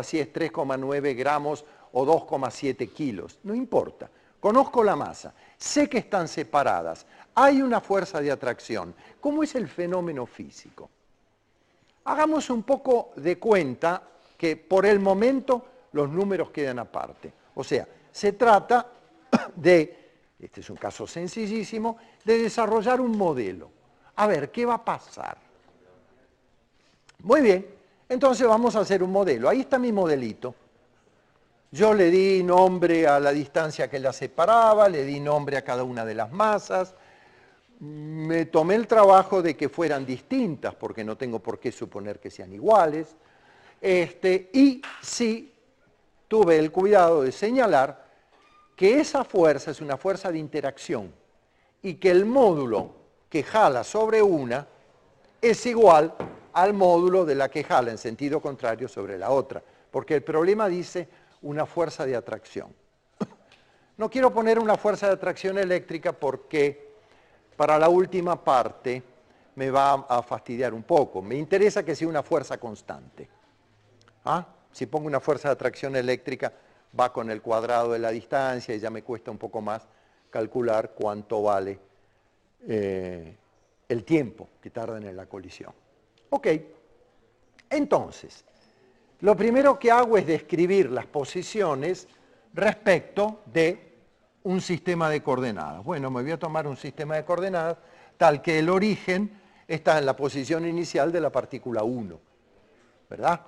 si es 3,9 gramos o 2,7 kilos, no importa. Conozco la masa, sé que están separadas, hay una fuerza de atracción. ¿Cómo es el fenómeno físico? Hagamos un poco de cuenta que por el momento los números quedan aparte. O sea, se trata de, este es un caso sencillísimo, de desarrollar un modelo. A ver, ¿qué va a pasar? Muy bien, entonces vamos a hacer un modelo. Ahí está mi modelito. Yo le di nombre a la distancia que la separaba, le di nombre a cada una de las masas. Me tomé el trabajo de que fueran distintas, porque no tengo por qué suponer que sean iguales. Y sí tuve el cuidado de señalar que esa fuerza es una fuerza de interacción y que el módulo que jala sobre una es igual al módulo de la que jala en sentido contrario sobre la otra, porque el problema dice una fuerza de atracción. No quiero poner una fuerza de atracción eléctrica porque para la última parte me va a fastidiar un poco. Me interesa que sea una fuerza constante. ¿Ah? Si pongo una fuerza de atracción eléctrica, va con el cuadrado de la distancia y ya me cuesta un poco más calcular cuánto vale el tiempo que tardan en la colisión. Ok, entonces, lo primero que hago es describir las posiciones respecto de un sistema de coordenadas. Bueno, me voy a tomar un sistema de coordenadas tal que el origen está en la posición inicial de la partícula 1, ¿verdad?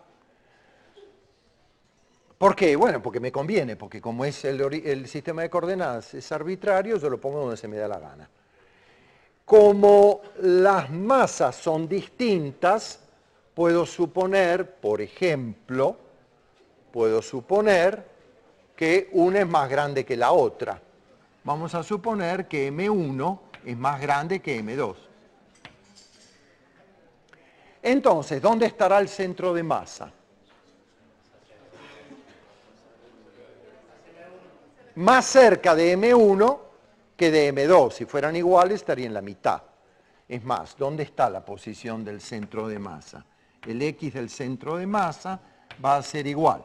¿Por qué? Bueno, porque me conviene, porque como es el sistema de coordenadas es arbitrario, yo lo pongo donde se me da la gana. Como las masas son distintas, puedo suponer, por ejemplo, que una es más grande que la otra. Vamos a suponer que M1 es más grande que M2. Entonces, ¿dónde estará el centro de masa? Más cerca de M1 que de M2. Si fueran iguales, estaría en la mitad. Es más, ¿dónde está la posición del centro de masa? El X del centro de masa va a ser igual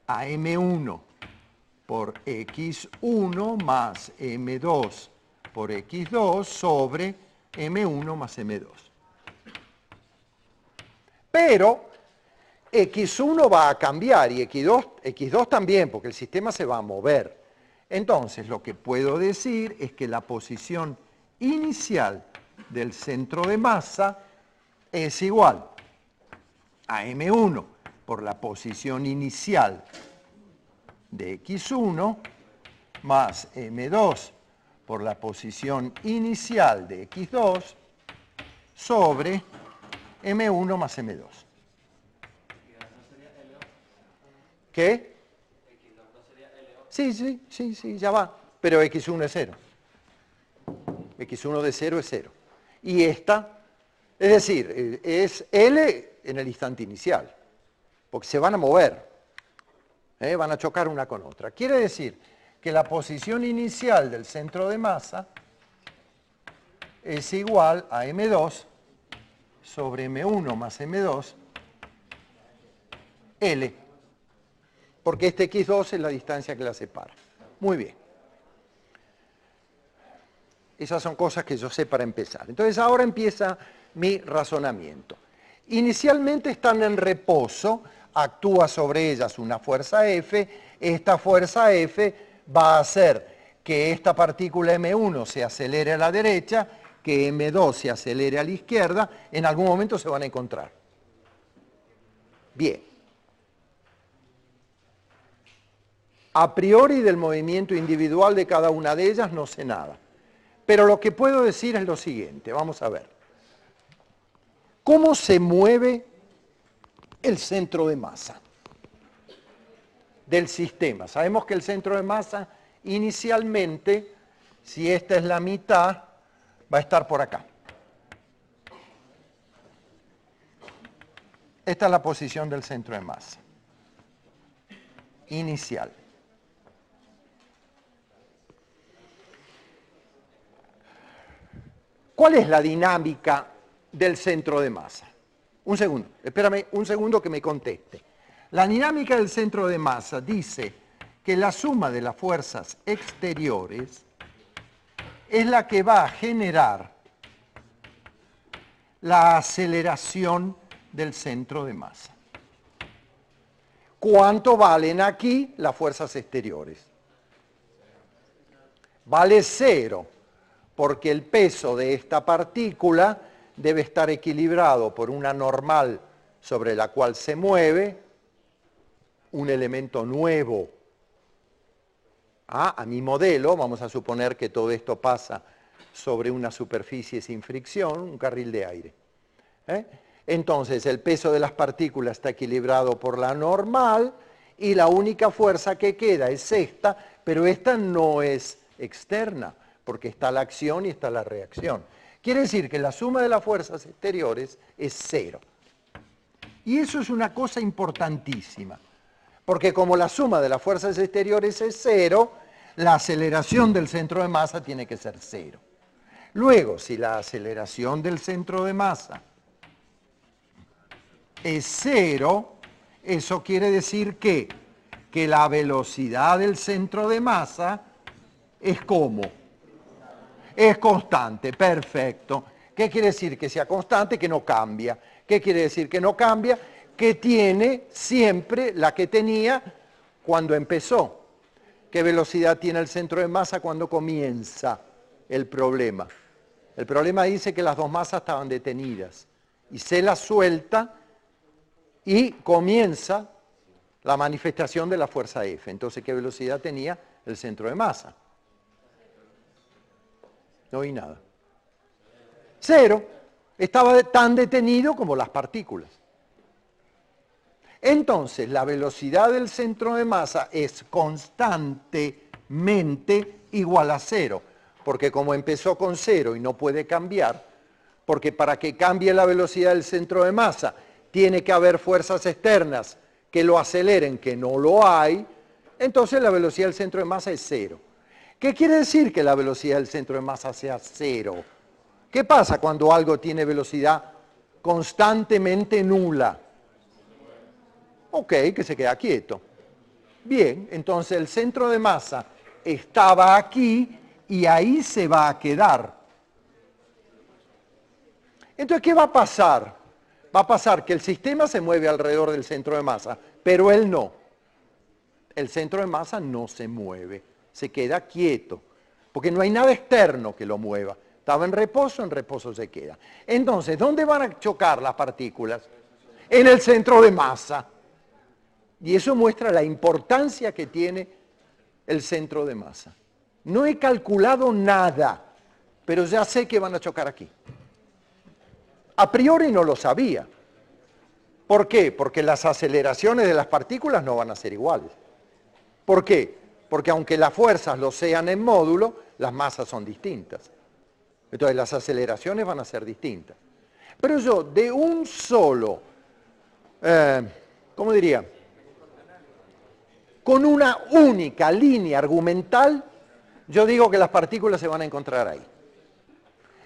a M1 por X1 más M2 por X2 sobre M1 más M2. Pero X1 va a cambiar y X2 también, porque el sistema se va a mover. Entonces, lo que puedo decir es que la posición inicial del centro de masa es igual a M1 por la posición inicial de X1 más M2 por la posición inicial de X2 sobre M1 más M2. ¿Qué? Sí, ya va. Pero X1 es 0. X1 de 0 es 0. Y esta, es decir, es L en el instante inicial. Porque se van a mover. Van a chocar una con otra. Quiere decir que la posición inicial del centro de masa es igual a M2 sobre M1 más M2 L. Porque este X2 es la distancia que la separa. Muy bien. Esas son cosas que yo sé para empezar. Entonces ahora empieza mi razonamiento. Inicialmente están en reposo, actúa sobre ellas una fuerza F, esta fuerza F va a hacer que esta partícula M1 se acelere a la derecha, que M2 se acelere a la izquierda, en algún momento se van a encontrar. Bien. A priori del movimiento individual de cada una de ellas no sé nada. Pero lo que puedo decir es lo siguiente, vamos a ver. ¿Cómo se mueve el centro de masa del sistema? Sabemos que el centro de masa inicialmente, si esta es la mitad, va a estar por acá. Esta es la posición del centro de masa inicial. ¿Cuál es la dinámica del centro de masa? Un segundo, espérame un segundo que me conteste. La dinámica del centro de masa dice que la suma de las fuerzas exteriores es la que va a generar la aceleración del centro de masa. ¿Cuánto valen aquí las fuerzas exteriores? Vale 0, porque el peso de esta partícula debe estar equilibrado por una normal sobre la cual se mueve un elemento nuevo. A mi modelo, vamos a suponer que todo esto pasa sobre una superficie sin fricción, un carril de aire. Entonces, el peso de las partículas está equilibrado por la normal y la única fuerza que queda es esta, pero esta no es externa, porque está la acción y está la reacción. Quiere decir que la suma de las fuerzas exteriores es 0. Y eso es una cosa importantísima, porque como la suma de las fuerzas exteriores es 0, la aceleración del centro de masa tiene que ser 0. Luego, si la aceleración del centro de masa es 0, eso quiere decir que la velocidad del centro de masa es ¿cómo? Es constante, perfecto. ¿Qué quiere decir? Que sea constante, que no cambia. ¿Qué quiere decir que no cambia? Que tiene siempre la que tenía cuando empezó. ¿Qué velocidad tiene el centro de masa cuando comienza el problema? El problema dice que las dos masas estaban detenidas y se las suelta y comienza la manifestación de la fuerza F. Entonces, ¿qué velocidad tenía el centro de masa? No oí nada. 0. Estaba tan detenido como las partículas. Entonces, la velocidad del centro de masa es constantemente igual a 0, porque como empezó con 0 y no puede cambiar, porque para que cambie la velocidad del centro de masa tiene que haber fuerzas externas que lo aceleren, que no lo hay, entonces la velocidad del centro de masa es 0. ¿Qué quiere decir que la velocidad del centro de masa sea 0? ¿Qué pasa cuando algo tiene velocidad constantemente nula? Ok, que se queda quieto. Bien, entonces el centro de masa estaba aquí y ahí se va a quedar. Entonces, ¿qué va a pasar? Va a pasar que el sistema se mueve alrededor del centro de masa, pero él no. El centro de masa no se mueve, se queda quieto, porque no hay nada externo que lo mueva. Estaba en reposo se queda. Entonces, ¿dónde van a chocar las partículas? En el centro de masa. Y eso muestra la importancia que tiene el centro de masa. No he calculado nada, pero ya sé que van a chocar aquí. A priori no lo sabía. ¿Por qué? Porque las aceleraciones de las partículas no van a ser iguales. ¿Por qué? Porque aunque las fuerzas lo sean en módulo, las masas son distintas. Entonces las aceleraciones van a ser distintas. Pero yo de un solo, ¿cómo diría? Con una única línea argumental, yo digo que las partículas se van a encontrar ahí.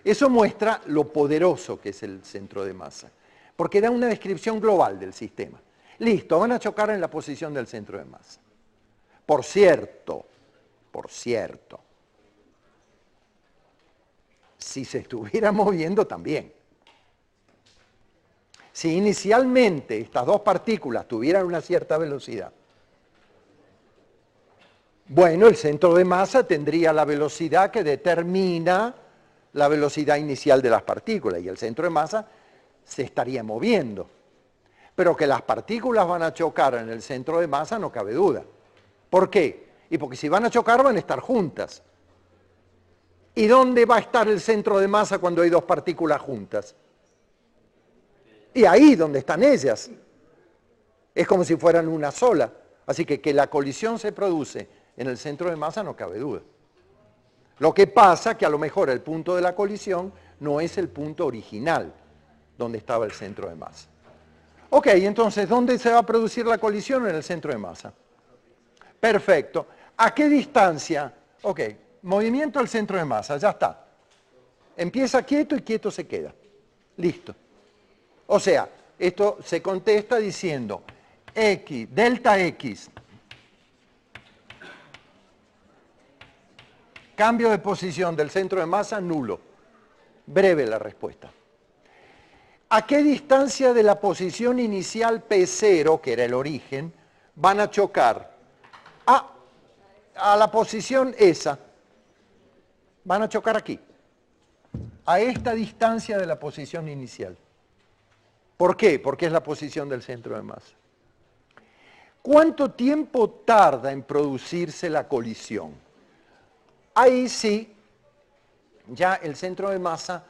Eso muestra lo poderoso que es el centro de masa, porque da una descripción global del sistema. Listo, van a chocar en la posición del centro de masa. Por cierto, si se estuviera moviendo también. Si inicialmente estas dos partículas tuvieran una cierta velocidad, bueno, el centro de masa tendría la velocidad que determina la velocidad inicial de las partículas y el centro de masa se estaría moviendo. Pero que las partículas van a chocar en el centro de masa no cabe duda. ¿Por qué? Y porque si van a chocar van a estar juntas. ¿Y dónde va a estar el centro de masa cuando hay dos partículas juntas? Y ahí donde están ellas. Es como si fueran una sola. Así que la colisión se produce en el centro de masa no cabe duda. Lo que pasa es que a lo mejor el punto de la colisión no es el punto original donde estaba el centro de masa. Ok, entonces, ¿dónde se va a producir la colisión? En el centro de masa. Perfecto. ¿A qué distancia? Ok, movimiento al centro de masa, ya está. Empieza quieto y quieto se queda. Listo. O sea, esto se contesta diciendo, X, delta X. Cambio de posición del centro de masa, nulo. Breve la respuesta. ¿A qué distancia de la posición inicial P0, que era el origen, van a chocar? A la posición esa. Van a chocar aquí. A esta distancia de la posición inicial. ¿Por qué? Porque es la posición del centro de masa. ¿Cuánto tiempo tarda en producirse la colisión? Ahí sí, ya el centro de masa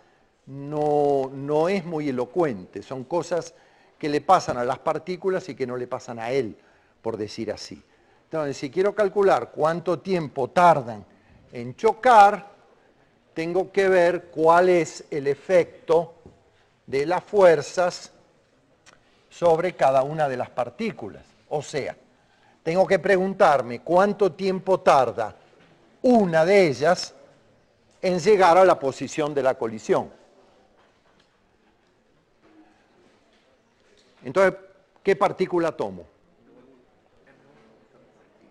no es muy elocuente. Son cosas que le pasan a las partículas y que no le pasan a él, por decir así. Entonces, si quiero calcular cuánto tiempo tardan en chocar, tengo que ver cuál es el efecto de las fuerzas sobre cada una de las partículas. O sea, tengo que preguntarme cuánto tiempo tarda una de ellas en llegar a la posición de la colisión. Entonces, ¿qué partícula tomo?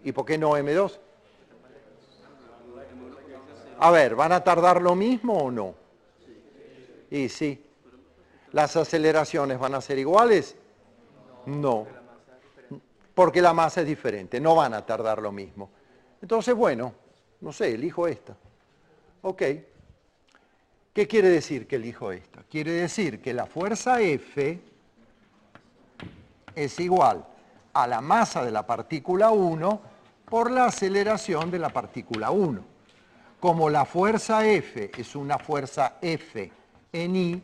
¿Y por qué no M2? A ver, ¿van a tardar lo mismo o no? Y sí. ¿Las aceleraciones van a ser iguales? No. Porque la masa es diferente, no van a tardar lo mismo. Entonces, bueno, no sé, elijo esta. Ok. ¿Qué quiere decir que elijo esta? Quiere decir que la fuerza F es igual a la masa de la partícula 1 por la aceleración de la partícula 1. Como la fuerza F es una fuerza F en I,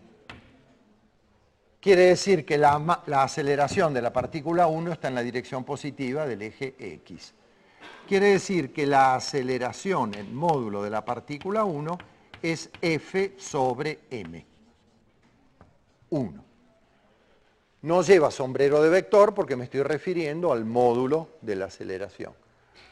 quiere decir que la aceleración de la partícula 1 está en la dirección positiva del eje X. Quiere decir que la aceleración en módulo de la partícula 1 es F sobre M. 1. No lleva sombrero de vector porque me estoy refiriendo al módulo de la aceleración.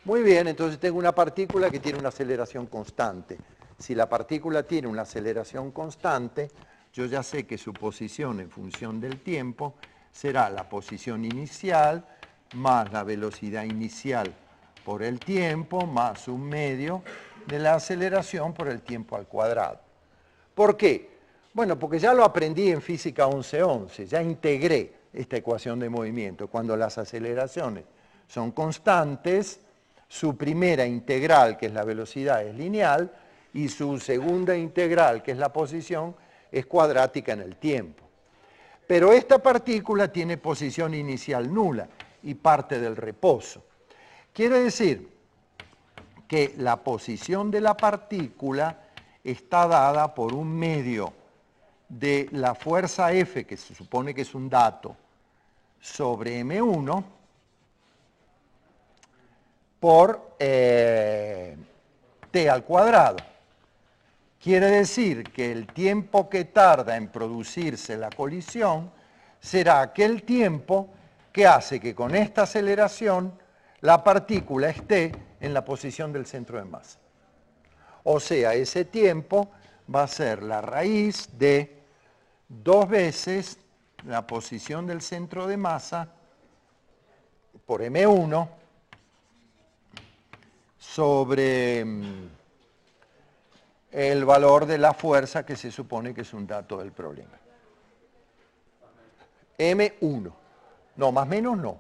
Muy bien, entonces tengo una partícula que tiene una aceleración constante. Si la partícula tiene una aceleración constante, yo ya sé que su posición en función del tiempo será la posición inicial más la velocidad inicial por el tiempo más un medio de la aceleración por el tiempo al cuadrado. ¿Por qué? Bueno, porque ya lo aprendí en física 11.11, ya integré esta ecuación de movimiento. Cuando las aceleraciones son constantes, su primera integral, que es la velocidad, es lineal, y su segunda integral, que es la posición, es cuadrática en el tiempo. Pero esta partícula tiene posición inicial nula y parte del reposo. Quiere decir que la posición de la partícula está dada por un medio de la fuerza F, que se supone que es un dato, sobre M1, por T al cuadrado. Quiere decir que el tiempo que tarda en producirse la colisión será aquel tiempo que hace que con esta aceleración la partícula esté en la posición del centro de masa. O sea, ese tiempo va a ser la raíz de 2 veces la posición del centro de masa por M1 sobre el valor de la fuerza que se supone que es un dato del problema. M1. No, más menos no.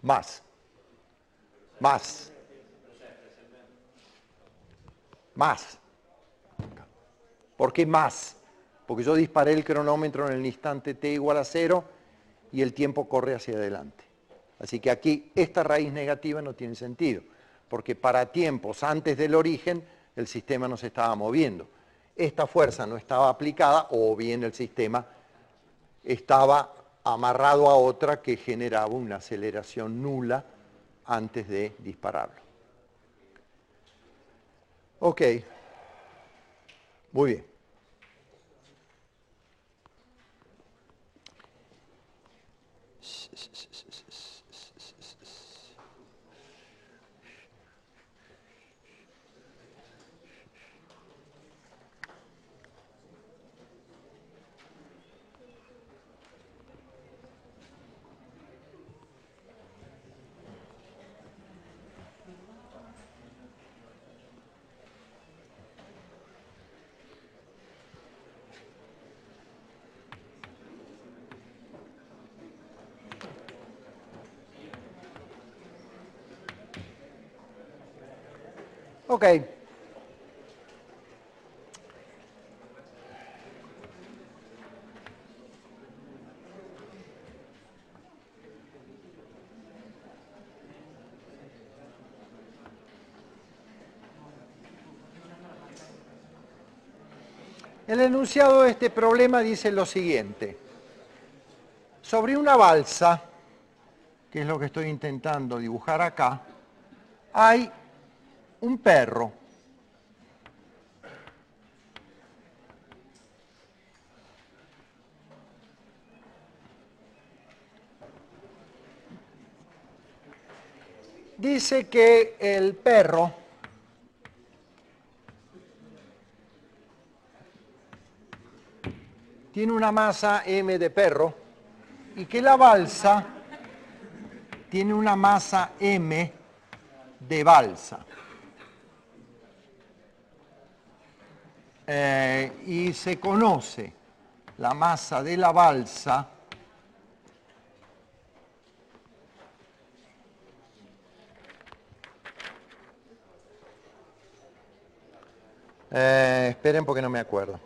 Más. Más. Más. ¿Por qué más? Porque yo disparé el cronómetro en el instante t igual a 0 y el tiempo corre hacia adelante. Así que aquí esta raíz negativa no tiene sentido, porque para tiempos antes del origen el sistema no se estaba moviendo. Esta fuerza no estaba aplicada o bien el sistema estaba amarrado a otra que generaba una aceleración nula antes de dispararlo. Ok, muy bien. Ok. El enunciado de este problema dice lo siguiente. Sobre una balsa, que es lo que estoy intentando dibujar acá, hay un perro. Dice que el perro tiene una masa m de perro y que la balsa tiene una masa m de balsa. Y se conoce la masa de la balsa esperen porque no me acuerdo.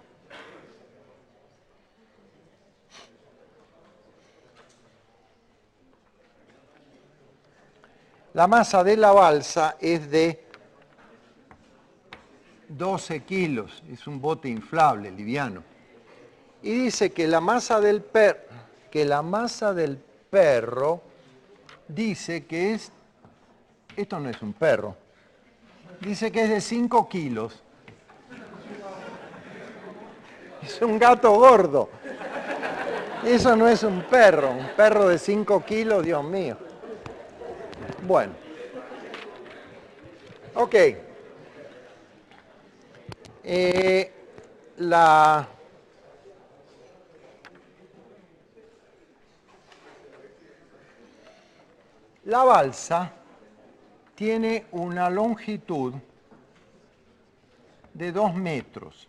La masa de la balsa es de 12 kilos, es un bote inflable, liviano. Y dice que la masa del perro dice que es, esto no es un perro, dice que es de 5 kilos. Es un gato gordo. Eso no es un perro de 5 kilos, Dios mío. Bueno. Ok. La balsa tiene una longitud de 2 metros.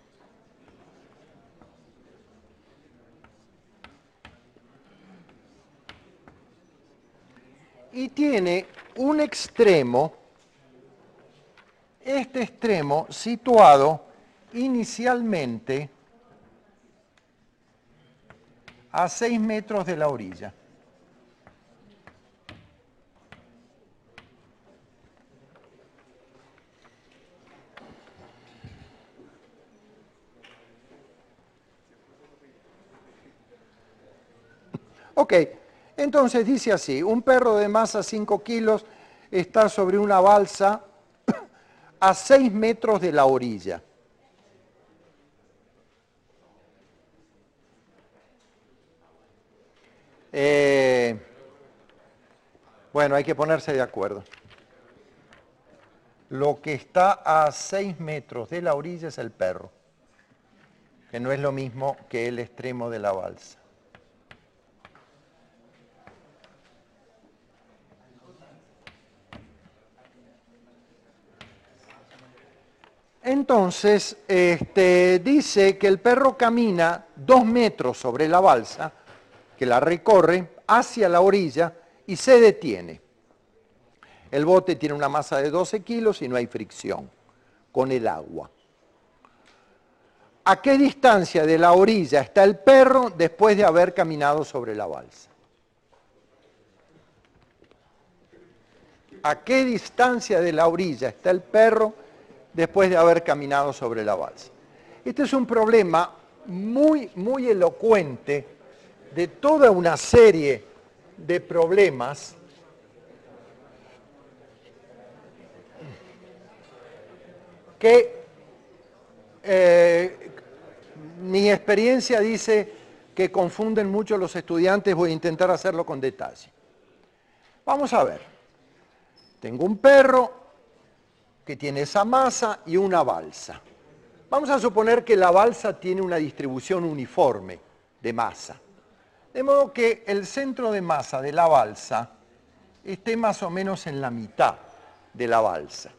Y tiene un extremo, este extremo situado inicialmente a 6 metros de la orilla. Ok, entonces dice así, un perro de masa 5 kilos está sobre una balsa a 6 metros de la orilla. Bueno, hay que ponerse de acuerdo. Lo que está a 6 metros de la orilla es el perro, que no es lo mismo que el extremo de la balsa. Entonces, dice que el perro camina 2 metros sobre la balsa, que la recorre hacia la orilla y se detiene. El bote tiene una masa de 12 kilos y no hay fricción con el agua. ¿A qué distancia de la orilla está el perro después de haber caminado sobre la balsa? ¿A qué distancia de la orilla está el perro después de haber caminado sobre la balsa? Este es un problema muy, muy elocuente de toda una serie de problemas que mi experiencia dice que confunden mucho los estudiantes. Voy a intentar hacerlo con detalle. Vamos a ver. Tengo un perro que tiene esa masa y una balsa. Vamos a suponer que la balsa tiene una distribución uniforme de masa. De modo que el centro de masa de la balsa esté más o menos en la mitad de la balsa.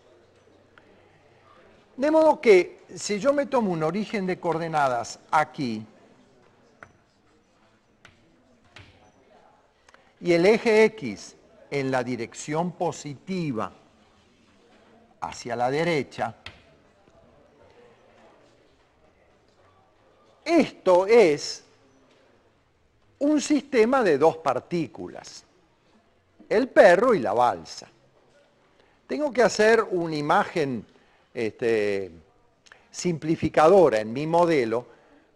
De modo que si yo me tomo un origen de coordenadas aquí y el eje X en la dirección positiva hacia la derecha. Esto es un sistema de dos partículas, el perro y la balsa. Tengo que hacer una imagen simplificadora en mi modelo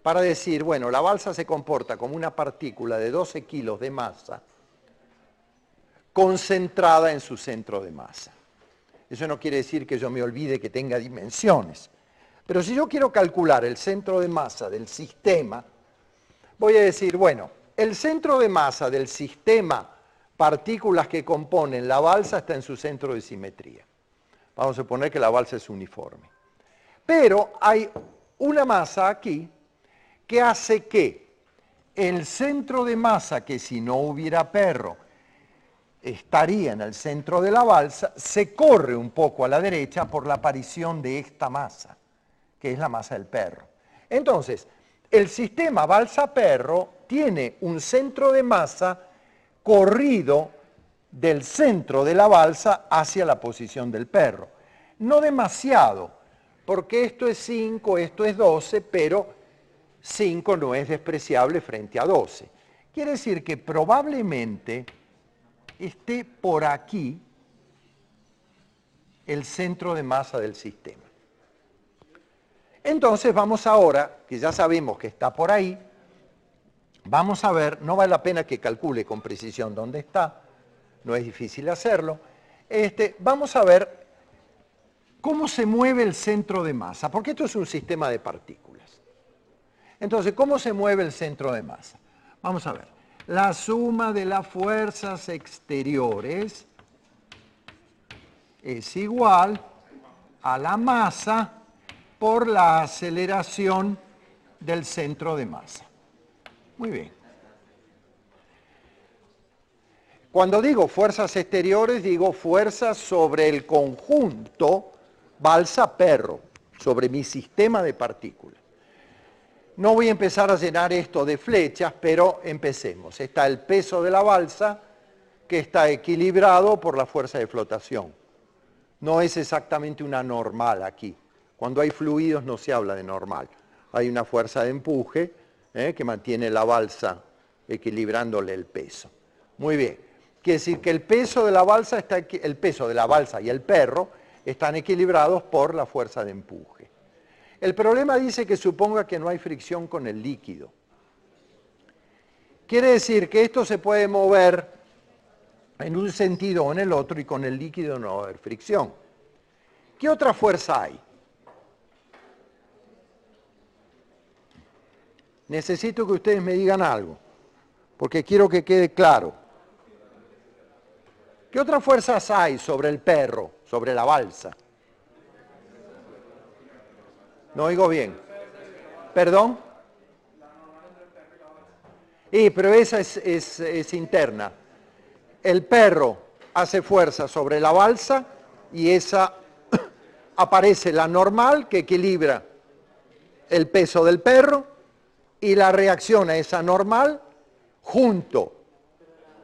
para decir, bueno, la balsa se comporta como una partícula de 12 kilos de masa concentrada en su centro de masa. Eso no quiere decir que yo me olvide que tenga dimensiones. Pero si yo quiero calcular el centro de masa del sistema, voy a decir, bueno, el centro de masa del sistema partículas que componen la balsa está en su centro de simetría. Vamos a suponer que la balsa es uniforme. Pero hay una masa aquí que hace que el centro de masa, que si no hubiera perro estaría en el centro de la balsa, se corre un poco a la derecha por la aparición de esta masa, que es la masa del perro. Entonces, el sistema balsa-perro tiene un centro de masa corrido del centro de la balsa hacia la posición del perro. No demasiado, porque esto es 5, esto es 12, pero 5 no es despreciable frente a 12. Quiere decir que probablemente esté por aquí el centro de masa del sistema. Entonces vamos ahora, que ya sabemos que está por ahí, vamos a ver, no vale la pena que calcule con precisión dónde está, no es difícil hacerlo, vamos a ver cómo se mueve el centro de masa, porque esto es un sistema de partículas. Entonces, ¿cómo se mueve el centro de masa? Vamos a ver, la suma de las fuerzas exteriores es igual a la masa por la aceleración del centro de masa. Muy bien. Cuando digo fuerzas exteriores, digo fuerzas sobre el conjunto balsa-perro, sobre mi sistema de partículas. No voy a empezar a llenar esto de flechas, pero empecemos. Está el peso de la balsa, que está equilibrado por la fuerza de flotación. No es exactamente una normal aquí. Cuando hay fluidos no se habla de normal. Hay una fuerza de empuje que mantiene la balsa equilibrándole el peso. Muy bien. Quiere decir que el peso de la balsa y el perro están equilibrados por la fuerza de empuje. El problema dice que suponga que no hay fricción con el líquido. Quiere decir que esto se puede mover en un sentido o en el otro y con el líquido no va a haber fricción. ¿Qué otra fuerza hay? Necesito que ustedes me digan algo, porque quiero que quede claro. ¿Qué otras fuerzas hay sobre el perro, sobre la balsa? No oigo bien. ¿Perdón? Pero esa es interna. El perro hace fuerza sobre la balsa y esa aparece la normal que equilibra el peso del perro y la reacción a esa normal junto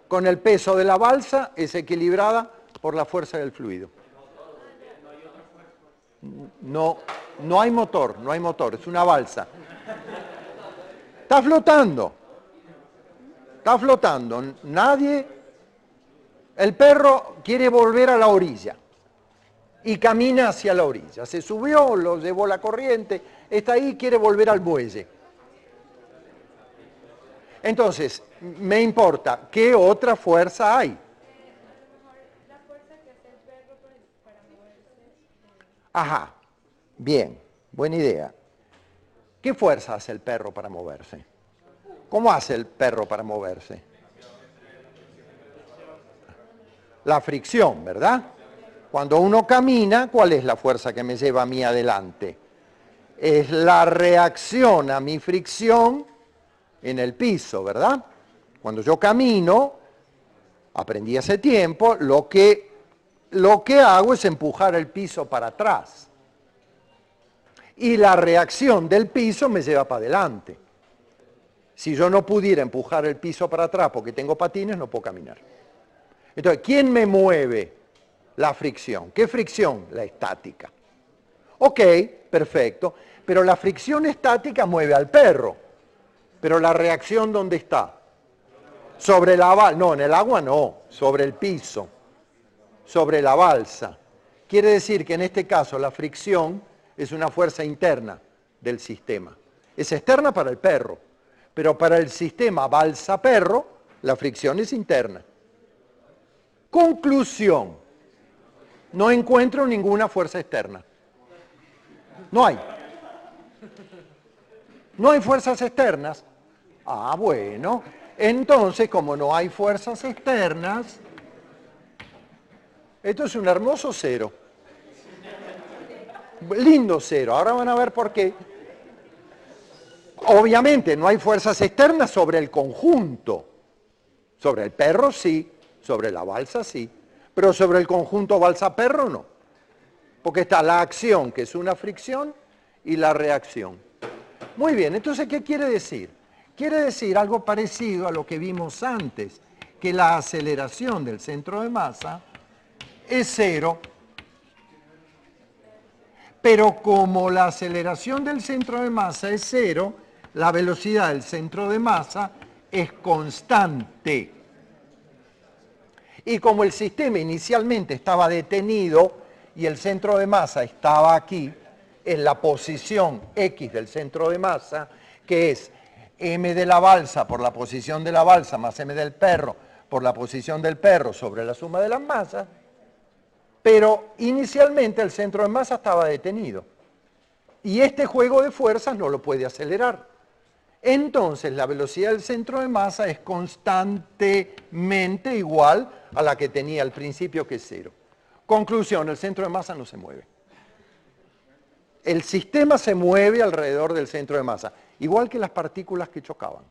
con el peso de la balsa es equilibrada por la fuerza del fluido. No hay motor, es una balsa. Está flotando. El perro quiere volver a la orilla y camina hacia la orilla. Se subió, lo llevó la corriente, está ahí, quiere volver al muelle. Entonces, me importa, ¿qué otra fuerza hay? La fuerza que hace el perro para moverse. Ajá, bien, buena idea. ¿Qué fuerza hace el perro para moverse? ¿Cómo hace el perro para moverse? La fricción, ¿verdad? Cuando uno camina, ¿cuál es la fuerza que me lleva a mí adelante? Es la reacción a mi fricción en el piso, ¿verdad? Cuando yo camino, aprendí hace tiempo, lo que hago es empujar el piso para atrás. Y la reacción del piso me lleva para adelante. Si yo no pudiera empujar el piso para atrás porque tengo patines, no puedo caminar. Entonces, ¿quién me mueve? la fricción. ¿Qué fricción? La estática. Ok, perfecto, pero la fricción estática mueve al perro. Pero la reacción, ¿dónde está? Sobre la balsa. No, en el agua no, sobre el piso, sobre la balsa. Quiere decir que en este caso la fricción es una fuerza interna del sistema. Es externa para el perro, pero para el sistema balsa-perro la fricción es interna. Conclusión. No encuentro ninguna fuerza externa. No hay. ¿No hay fuerzas externas? Ah, bueno. Entonces, como no hay fuerzas externas, esto es un hermoso cero. Lindo cero. Ahora van a ver por qué. Obviamente no hay fuerzas externas sobre el conjunto. Sobre el perro sí, sobre la balsa sí, pero sobre el conjunto balsa-perro no. Porque está la acción, que es una fricción, y la reacción. Muy bien, entonces, ¿qué quiere decir? Quiere decir algo parecido a lo que vimos antes, que la aceleración del centro de masa es cero, pero como la aceleración del centro de masa es cero, la velocidad del centro de masa es constante. Y como el sistema inicialmente estaba detenido y el centro de masa estaba aquí, en la posición X del centro de masa, que es m de la balsa por la posición de la balsa más m del perro por la posición del perro sobre la suma de las masas, pero inicialmente el centro de masa estaba detenido. Y este juego de fuerzas no lo puede acelerar. Entonces la velocidad del centro de masa es constantemente igual a la que tenía al principio, que es cero. Conclusión, el centro de masa no se mueve. El sistema se mueve alrededor del centro de masa, igual que las partículas que chocaban.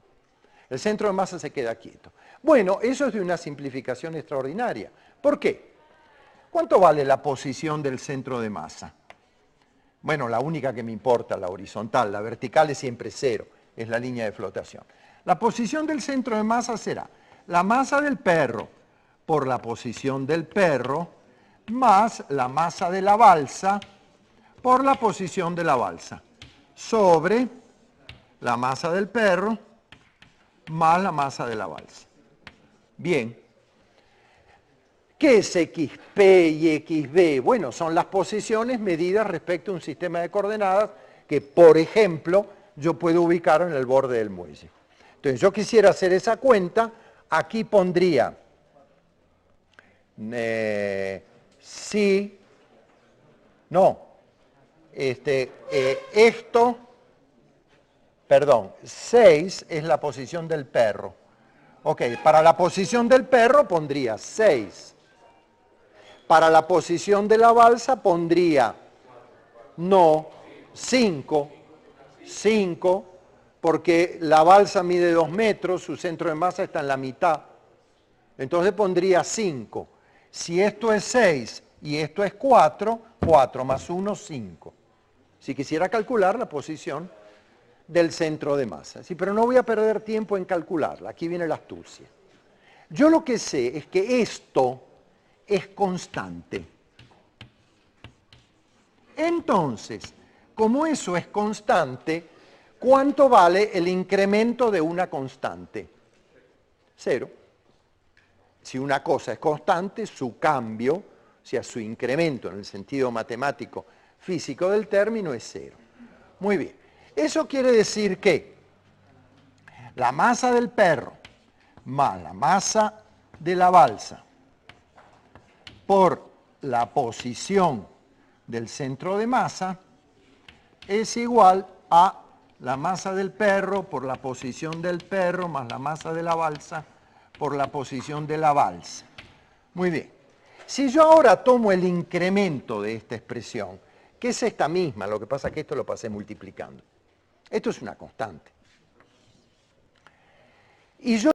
El centro de masa se queda quieto. Bueno, eso es de una simplificación extraordinaria. ¿Por qué? ¿Cuánto vale la posición del centro de masa? Bueno, la única que me importa, la horizontal, la vertical es siempre cero, es la línea de flotación. La posición del centro de masa será la masa del perro por la posición del perro más la masa de la balsa por la posición de la balsa sobre la masa del perro más la masa de la balsa. Bien. ¿Qué es XP y XB? Bueno, son las posiciones medidas respecto a un sistema de coordenadas que, por ejemplo, yo puedo ubicar en el borde del muelle. Entonces, yo quisiera hacer esa cuenta, aquí pondría perdón, 6 es la posición del perro. Ok, para la posición del perro pondría 6. Para la posición de la balsa pondría, 5, porque la balsa mide 2 metros, su centro de masa está en la mitad. Entonces pondría 5. Si esto es 6 y esto es 4, 4 más 1, 5. Si quisiera calcular la posición del centro de masa. Sí, pero no voy a perder tiempo en calcularla. Aquí viene la astucia. Yo lo que sé es que esto es constante. Entonces, como eso es constante, ¿cuánto vale el incremento de una constante? 0. Si una cosa es constante, su cambio, o sea, su incremento en el sentido matemático físico del término es 0. Muy bien. Eso quiere decir que la masa del perro más la masa de la balsa por la posición del centro de masa es igual a la masa del perro por la posición del perro más la masa de la balsa por la posición de la balsa. Muy bien. Si yo ahora tomo el incremento de esta expresión, que es esta misma, lo que pasa es que esto lo pasé multiplicando. Esto es una constante. Y yo